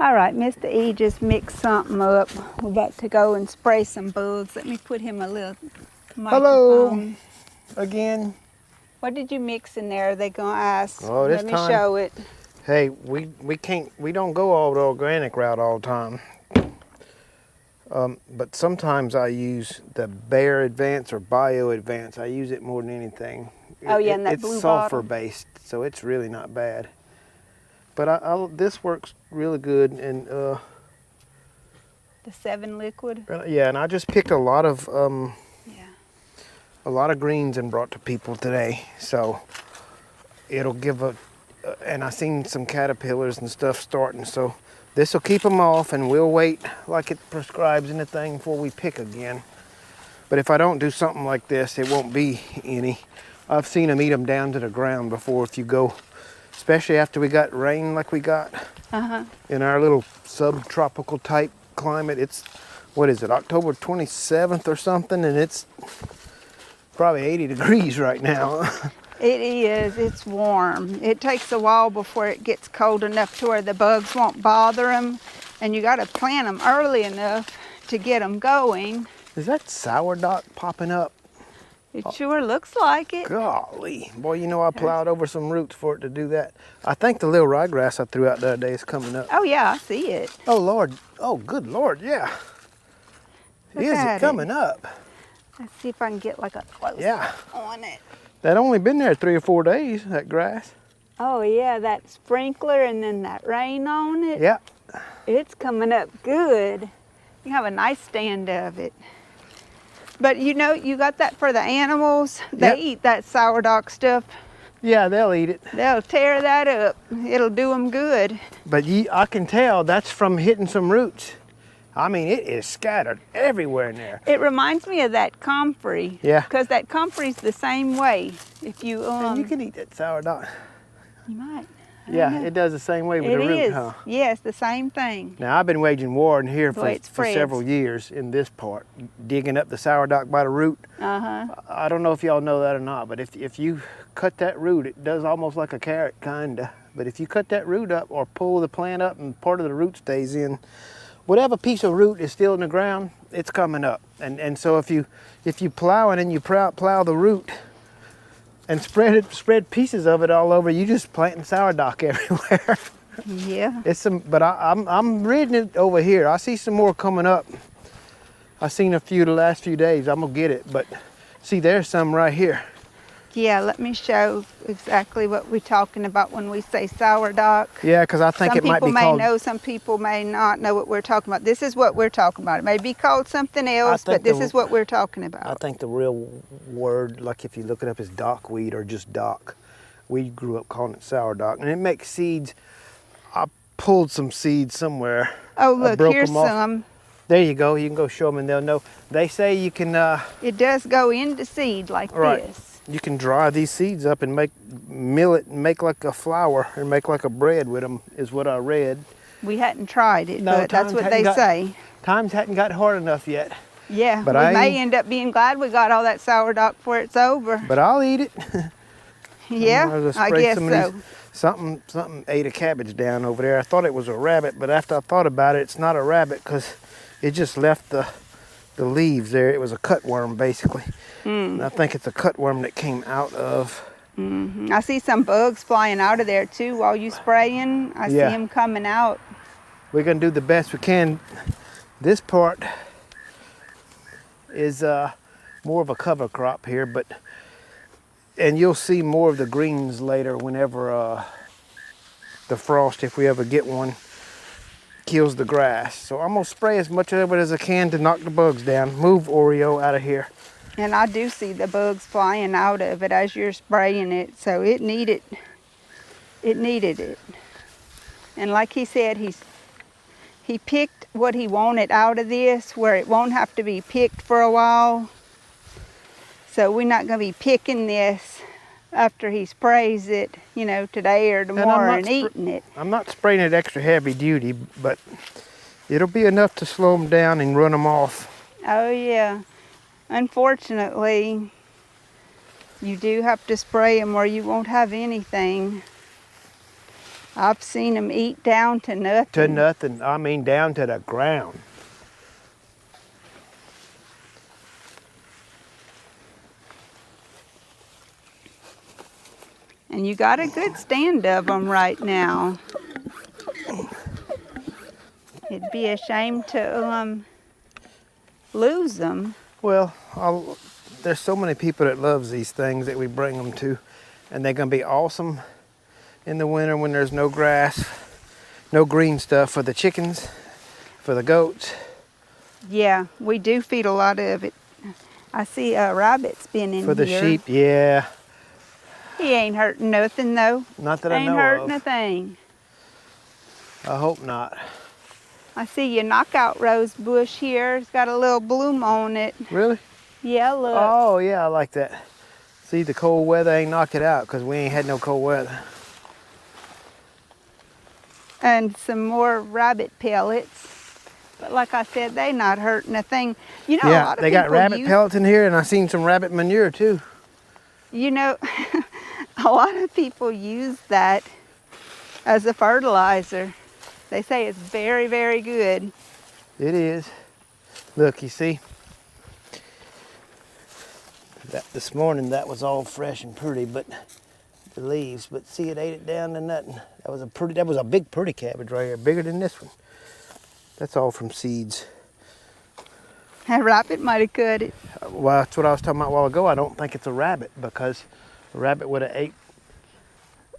All right, Mr. E just mixed something up. We're about to go and spray some bugs. Let me put him a little microphone. Hello again. What did you mix in there? They gonna ask. Oh, Let me time, show it. Hey, we don't go all the organic route all the time. But sometimes I use the Bear Advance or Bio Advance. I use it more than anything. Oh yeah, and that it's blue sulfur bottle. based, so it's really not bad. But this works really good, and The 7 liquid. yeah, and I just picked a lot of Yeah. greens and brought to people today. So it'll give and I seen some caterpillars and stuff starting. So this will keep them off, and we'll wait like it prescribes in the thing before we pick again. But if I don't do something like this, it won't be any. I've seen them eat them down to the ground before. If you go, especially after we got rain like we got in our little subtropical type climate. It's, what is it, October 27th or something, and it's probably 80 degrees right now. It is. It's warm. It takes a while before it gets cold enough to where the bugs won't bother them, and you got to plant them early enough to get them going. Is that sourdough popping up? It sure looks like it. Golly. Boy, you know I plowed over some roots for it to do that. I think the little ryegrass I threw out the other day is coming up. Oh yeah, I see it. Oh Lord. Oh good Lord, yeah. Look Is at it coming up? Let's see if I can get like a close on it. That only been there 3 or 4 days, that grass. Oh yeah, that sprinkler and then that rain on it. Yeah. It's coming up good. You have a nice stand of it. But you know, you got that for the animals. They eat that sourdough stuff. Yeah, they'll eat it. They'll tear that up. It'll do them good. But I can tell that's from hitting some roots. I mean, it is scattered everywhere in there. It reminds me of that comfrey. Yeah. Because that comfrey's the same way. If you And you can eat that sourdough. You might. Yeah, it does the same way with the root, It is. huh? Yes, the same thing. Now, I've been waging war in here for spreads. several years in this part, digging up the sourdough by the root. I don't know if y'all know that or not, but if you cut that root, it does almost like a carrot, kinda. But if you cut that root up or pull the plant up and part of the root stays in, whatever piece of root is still in the ground, it's coming up. And so if you plow it and you plow the root and spread pieces of it all over, you just planting sourdough everywhere. Yeah. But I'm reading it over here. I see some more coming up. I seen a few the last few days. I'm gonna get it, but see, there's some right here. Yeah, let me show exactly what we're talking about when we say sourdough. Yeah, because I think it might be called... Some people may know, some people may not know what we're talking about. This is what we're talking about. It may be called something else, but this is what we're talking about. I think the real word, like if you look it up, is dockweed or just dock. We grew up calling it sourdough, and it makes seeds. I pulled some seeds somewhere. Oh, look, here's some. There you go. You can go show them and they'll know. They say you can... it does go into seed like this. You can dry these seeds up and mill it and make like a flour or make like a bread with them, is what I read. We hadn't tried it, but that's what they say. Times hadn't got hard enough yet. Yeah, but we may end up being glad we got all that sourdough before it's over. But I'll eat it. Yeah, I guess so. Something ate a cabbage down over there. I thought it was a rabbit, but after I thought about it, it's not a rabbit because it just left the leaves there. It was a cutworm, basically. And I think it's a cutworm that came out of... I see some bugs flying out of there too while you spraying. I see them coming out. We're going to do the best we can. This part is more of a cover crop here, and you'll see more of the greens later whenever the frost, if we ever get one, kills the grass. So I'm going to spray as much of it as I can to knock the bugs down. Move Oreo out of here. And I do see the bugs flying out of it as you're spraying it, so it needed it. And like he said, he picked what he wanted out of this, where it won't have to be picked for a while. So we're not going to be picking this after he sprays it, you know, today or tomorrow and eating it. I'm not spraying it extra heavy duty, but it'll be enough to slow them down and run them off. Oh yeah. Unfortunately, you do have to spray them or you won't have anything. I've seen them eat down to nothing. To nothing. I mean, down to the ground. And you got a good stand of them right now. It'd be a shame to lose them. Well, there's so many people that loves these things that we bring them to, and they're gonna be awesome in the winter when there's no grass, no green stuff for the chickens, for the goats. Yeah, we do feed a lot of it. I see a rabbit's been in here. For the sheep, yeah. He ain't hurting nothing though. Not that I know Ain't hurting of. a thing. I hope not. I see your knockout rose bush here. It's got a little bloom on it. Really? Yeah, look. Oh, yeah, I like that. See, the cold weather ain't knocked it out because we ain't had no cold weather. And some more rabbit pellets. But like I said, they not hurting a thing. You know, a Yeah, lot of they got people rabbit pellets in here, and I seen some rabbit manure too. You know, a lot of people use that as a fertilizer. They say it's very, very good. It is. Look, you see, that this morning that was all fresh and pretty, but the leaves. But see, it ate it down to nothing. That was a big pretty cabbage right here, bigger than this one. That's all from seeds. A rabbit might have cut it. Well, that's what I was talking about a while ago. I don't think it's a rabbit because a rabbit would have ate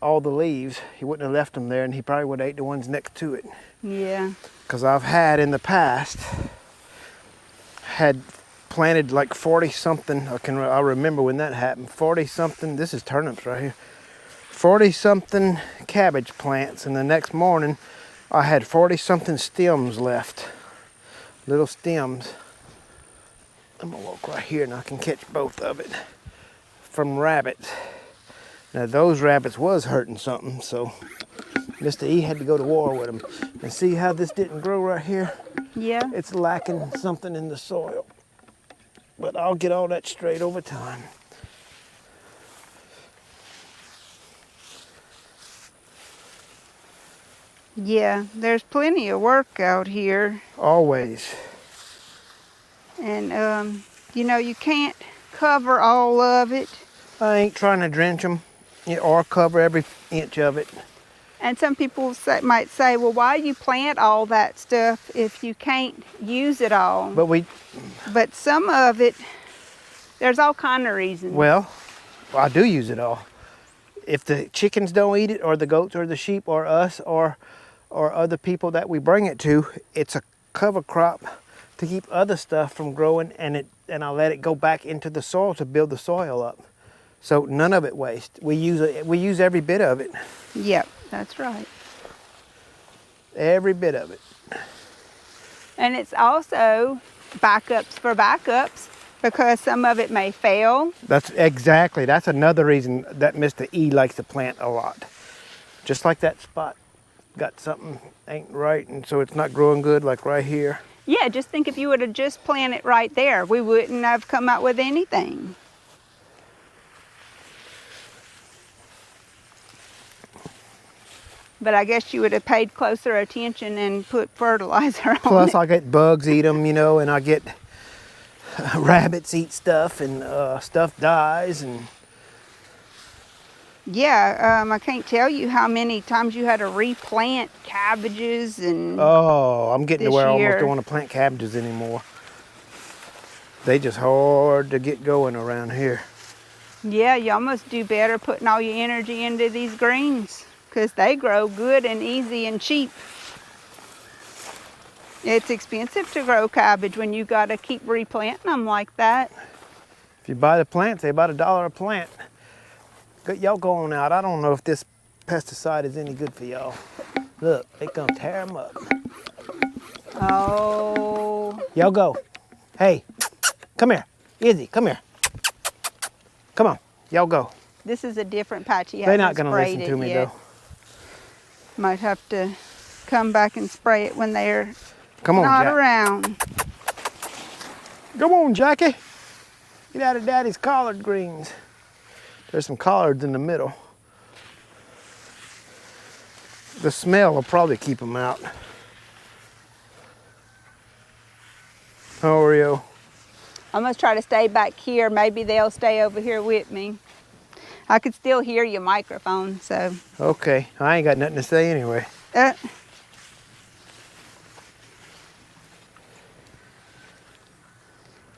all the leaves. He wouldn't have left them there, and he probably would have ate the ones next to it. Yeah. Because I've had in the past, had planted like 40 something, I remember when that happened, 40 something, this is turnips right here, 40 something cabbage plants, and the next morning I had 40 something stems left, little stems. I'm gonna walk right here and I can catch both of it from rabbits. Now those rabbits was hurting something, so Mr. E had to go to war with them. And see how this didn't grow right here? Yeah. It's lacking something in the soil. But I'll get all that straight over time. Yeah, there's plenty of work out here. Always. And, you know, you can't cover all of it. I ain't trying to drench them or cover every inch of it. And some people might say, well, why you plant all that stuff if you can't use it all? But some of it, there's all kind of reasons. Well, I do use it all. If the chickens don't eat it, or the goats or the sheep or us or other people that we bring it to, it's a cover crop to keep other stuff from growing, and I let it go back into the soil to build the soil up. So none of it wastes. We use every bit of it. Yep, that's right. Every bit of it. And it's also backups for backups, because some of it may fail. That's another reason that Mr. E likes to plant a lot. Just like that spot got something ain't right, and so it's not growing good, like right here. Yeah, just think if you would have just planted right there, we wouldn't have come out with anything. But I guess you would have paid closer attention and put fertilizer on it. Plus, I get bugs eat them, and I get rabbits eat stuff, and stuff dies, and yeah, I can't tell you how many times you had to replant cabbages and. Oh, I'm getting to where I almost year. don't want to plant cabbages anymore. They just hard to get going around here. Yeah, you almost do better putting all your energy into these greens, because they grow good and easy and cheap. It's expensive to grow cabbage when you got to keep replanting them like that. If you buy the plants, they about $1 a plant. Y'all go on out. I don't know if this pesticide is any good for y'all. Look, they gonna tear them up. Oh. Y'all go. Hey, come here. Izzy, come here. Come on, y'all go. This is a different patch. They're not gonna listen to me though. Might have to come back and spray it when they're Come on, not Jack. around. Come on, Jackie. Get out of Daddy's collard greens. There's some collards in the middle. The smell will probably keep them out. Oreo. I'm gonna try to stay back here. Maybe they'll stay over here with me. I could still hear your microphone, so. Okay, I ain't got nothing to say anyway.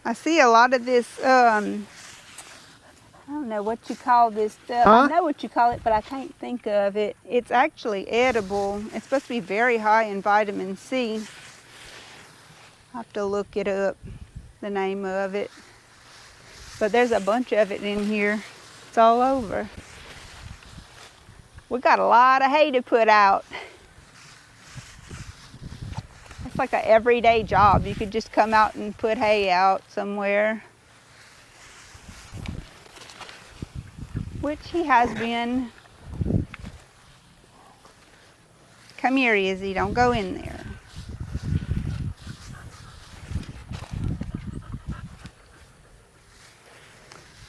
I see a lot of this, I don't know what you call this stuff. Huh? I know what you call it, but I can't think of it. It's actually edible. It's supposed to be very high in vitamin C. I'll have to look it up, the name of it. But there's a bunch of it in here. It's all over. We got a lot of hay to put out. It's like an everyday job. You could just come out and put hay out somewhere. Which he has been. Come here, Izzy. Don't go in there.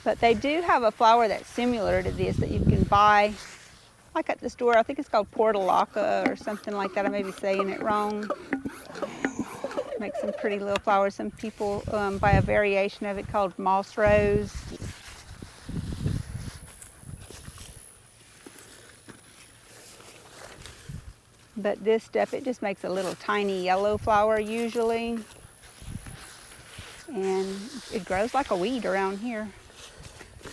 But they do have a flower that's similar to this that you can buy, like at the store. I think it's called portulaca or something like that. I may be saying it wrong. Make some pretty little flowers. Some people buy a variation of it called moss rose. But this stuff, it just makes a little tiny yellow flower usually. And it grows like a weed around here.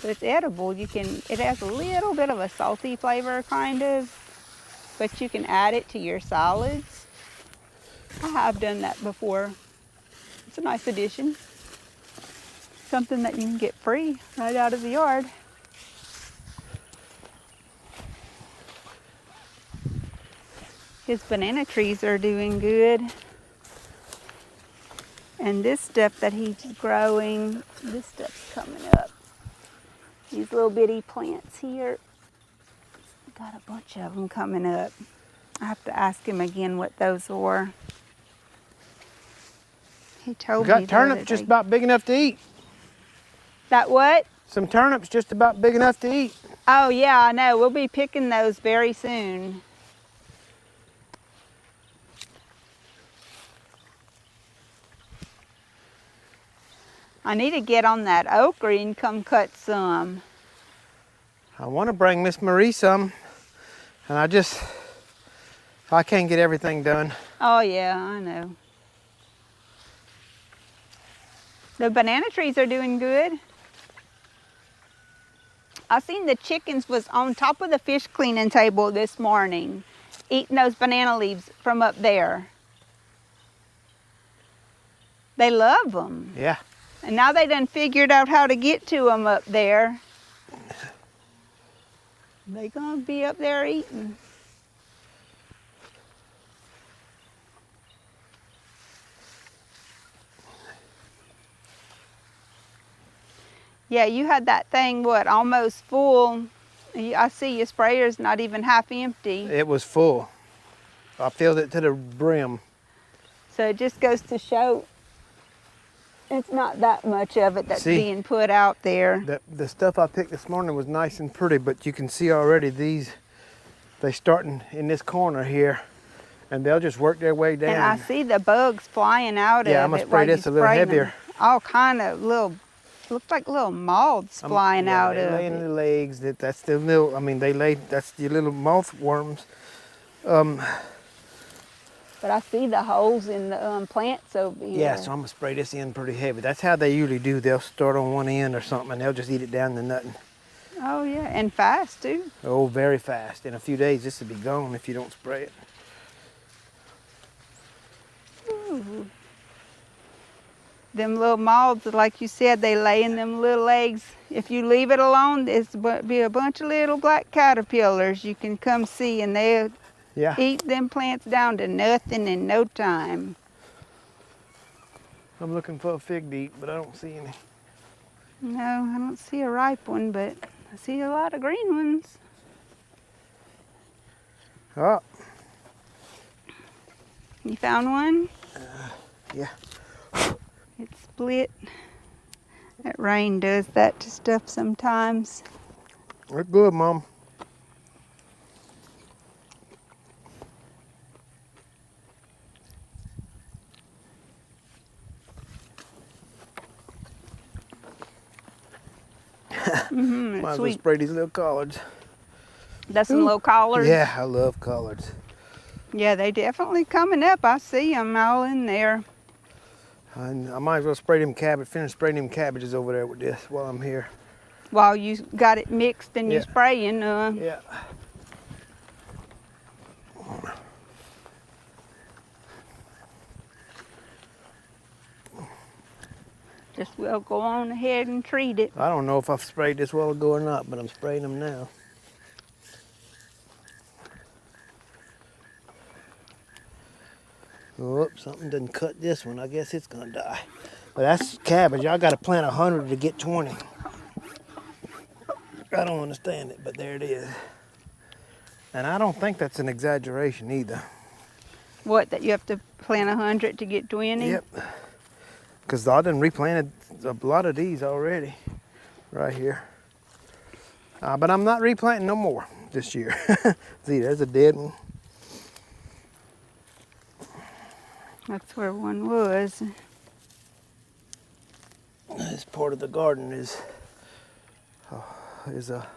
But it's edible. It has a little bit of a salty flavor kind of, but you can add it to your salads. I have done that before. It's a nice addition. Something that you can get free right out of the yard. His banana trees are doing good. And this stuff that he's growing, this stuff's coming up. These little bitty plants here. Got a bunch of them coming up. I have to ask him again what those were. He told me. Got turnips just about big enough to eat. That what? Some turnips just about big enough to eat. Oh yeah, I know. We'll be picking those very soon. I need to get on that okra and come cut some. I want to bring Miss Marie some, and I can't get everything done. Oh yeah, I know. The banana trees are doing good. I seen the chickens was on top of the fish cleaning table this morning, eating those banana leaves from up there. They love them. Yeah. And now they done figured out how to get to them up there. They gonna be up there eating. Yeah, you had that thing, what, almost full. I see your sprayer's not even half empty. It was full. I filled it to the brim. So it just goes to show it's not that much of it that's being put out there. The stuff I picked this morning was nice and pretty, but you can see already they starting in this corner here, and they'll just work their way down. And I see the bugs flying out of it. Yeah, I'm gonna spray this a little heavier. All kind of little, looks like little moths flying out of it. They lay in the legs. That's the little, that's the little moth worms. But I see the holes in the plants over here. Yeah, so I'm gonna spray this in pretty heavy. That's how they usually do. They'll start on one end or something, and they'll just eat it down to nothing. Oh yeah, and fast too. Oh, very fast. In a few days, this will be gone if you don't spray it. Ooh. Them little moths, like you said, they lay in them little eggs. If you leave it alone, it's be a bunch of little black caterpillars you can come see, and they'll eat them plants down to nothing in no time. I'm looking for a fig to eat, but I don't see any. No, I don't see a ripe one, but I see a lot of green ones. Oh. You found one? Yeah. It split. That rain does that to stuff sometimes. They're good, Mom. Mm-hmm, Might as well sweet. spray these little collards. That's some Ooh. little collards. Yeah, I love collards. Yeah, they definitely coming up. I see them all in there. I might as well spray them finish spraying them cabbages over there with this while I'm here. While you got it mixed and you Yeah. spraying. Yeah. Just we'll go on ahead and treat it. I don't know if I've sprayed this while ago or not, but I'm spraying them now. Whoops, something didn't cut this one. I guess it's gonna die. But that's cabbage. I gotta plant 100 to get 20. I don't understand it, but there it is. And I don't think that's an exaggeration either. What, that you have to plant 100 to get 20? Yep. Because I done replanted a lot of these already, right here. But I'm not replanting no more this year. See, there's a dead one. That's where one was. This part of the garden is a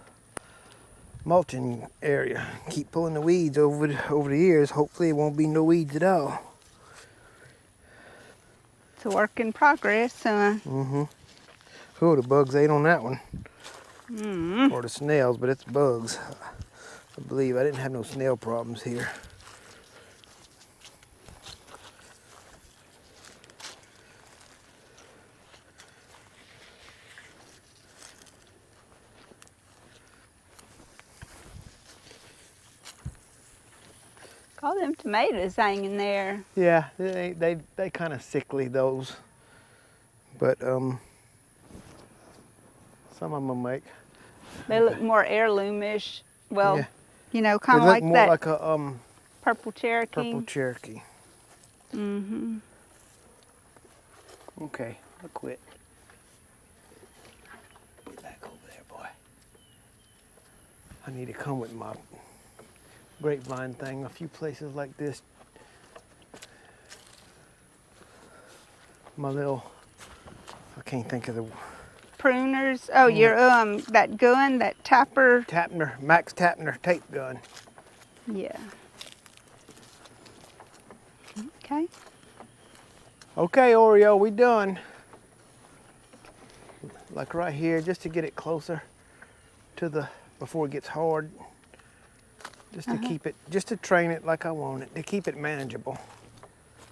mulching area. Keep pulling the weeds over the years. Hopefully it won't be no weeds at all. It's a work in progress. Mm-hmm. Oh, the bugs ate on that one. Mm. Or the snails, but it's bugs. I believe I didn't have no snail problems here. All them tomatoes hanging there. Yeah, they kind of sickly, those. But some of them make. They look more heirloomish. Well, Yeah. you know, They kind of look like more that like a purple Cherokee. purple Cherokee. Mm-hmm. Okay, I'll quit. Get back over there, boy. I need to come with my grapevine thing. A few places like this. My little, I can't think of the Pruners. Oh, your that gun, that tapper. Max Tapner tape gun. Yeah. Okay. Okay, Oreo, we done. Like right here, just to get it closer to before it gets hard. Just to keep it, just to train it like I want it, to keep it manageable.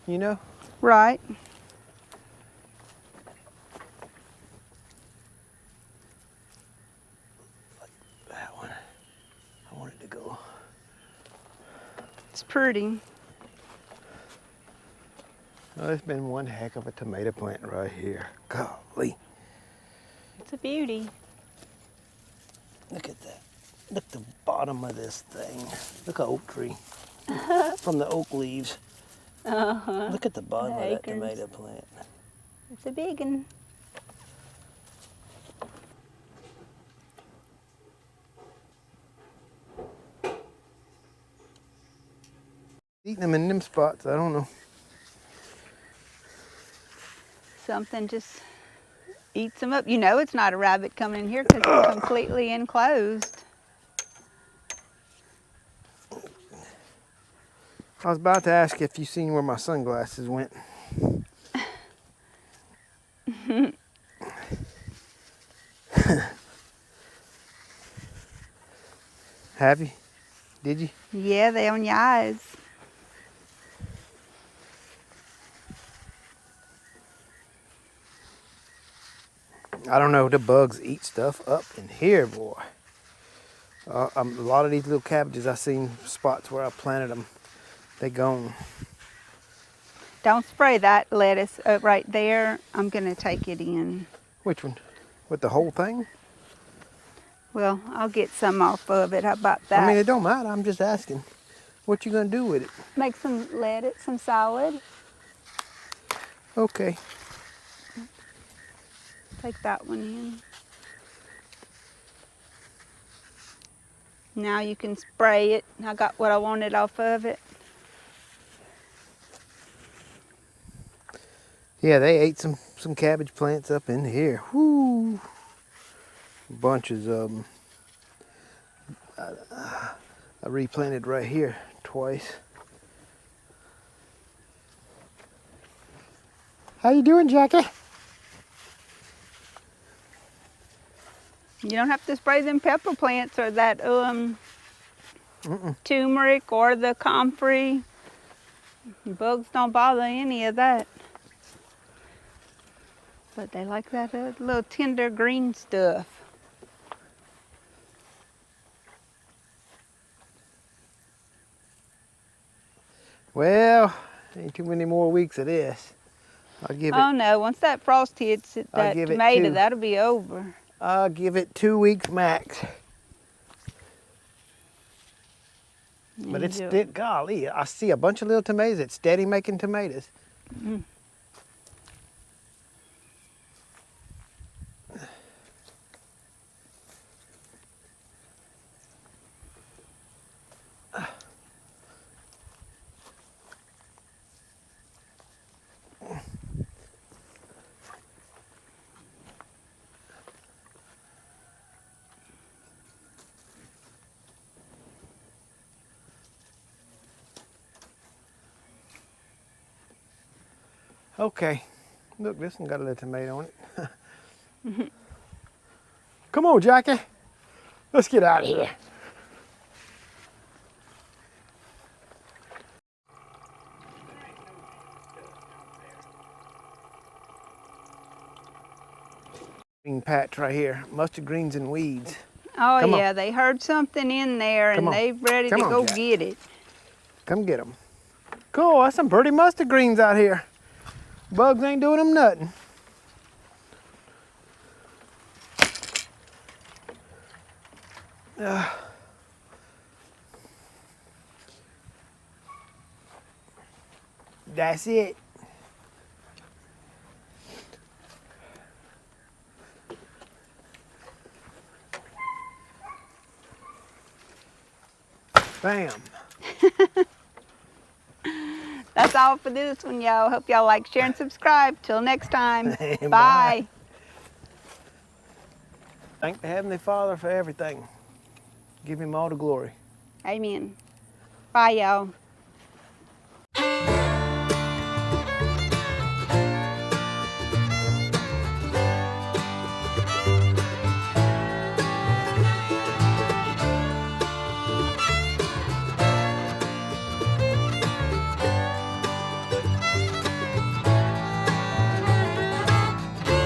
You know? Right. That one. I want it to go. It's pretty. Oh, it's been one heck of a tomato plant right here. Golly. It's a beauty. Look at that. Look at the bottom of this thing. Look at oak tree. From the oak leaves. Uh-huh. Look at the bottom The of that acorns. tomato plant. It's a big one. Eating them in them spots, I don't know. Something just eats them up. You know it's not a rabbit coming in here because it's completely enclosed. I was about to ask if you seen where my sunglasses went. Have you? Did you? Yeah, they on your eyes. I don't know, the bugs eat stuff up in here, boy. A lot of these little cabbages, I seen spots where I planted them. They gone. Don't spray that lettuce right there. I'm going to take it in. Which one? With the whole thing? Well, I'll get some off of it. How about that? I mean, it don't matter. I'm just asking. What you gonna do with it? Make some lettuce, some salad. Okay. Take that one in. Now you can spray it. I got what I wanted off of it. Yeah, they ate some cabbage plants up in here. Whoo. bunches of them. I replanted right here twice. How you doing, Jackie? You don't have to spray them pepper plants or that turmeric or the comfrey. Bugs don't bother any of that. But they like that little tender green stuff. Well, ain't too many more weeks of this. I'll give it. Oh no, once that frost hits that give it tomato, 2. that'll be over. I'll give it 2 weeks max. But it's golly, I see a bunch of little tomatoes. It's steady making tomatoes. Mm. Okay, look, this one got a little tomato on it. Come on, Jackie. Let's get out of here. Green patch right here. Mustard greens and weeds. Oh Come yeah, on. they heard something in there Come and on. they're ready Come to on, go Jack. get it. Come get them. Cool, that's some pretty mustard greens out here. Bugs ain't doing them nothing. That's it. Bam. That's all for this one, y'all. Hope y'all like, share, and subscribe. Till next time. Bye. Bye. Thank the Heavenly Father for everything. Give him all the glory. Amen. Bye, y'all.